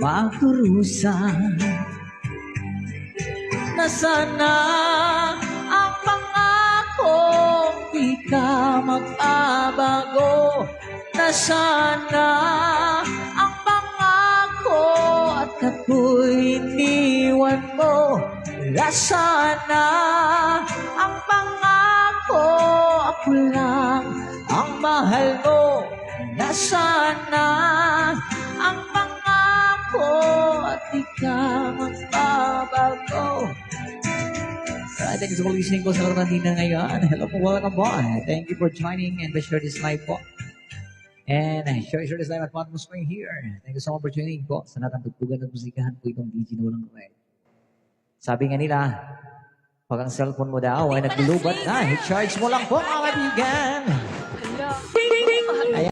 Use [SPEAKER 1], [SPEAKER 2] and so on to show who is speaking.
[SPEAKER 1] magkurusa. Nasana ang pangako, di ka mag-abago. Nasana ang pangako at ako'y iniwan mo. Nasana ang pangako, ako lang ang mahal mo. Nasana ang pangako at di ka magbabago. Thank you for listening po sa Larantina ngayon. Hello po, welcome po. Thank you for joining and share this live po. And share this live at Patmos Spring here. Thank you so much for joining po sa natin tugtugan at musikahan po itong DJ na walang red. Sabi nga nila, pag ang cellphone mo daw ay naglulubat na, i-charge mo lang po mga kaibigan.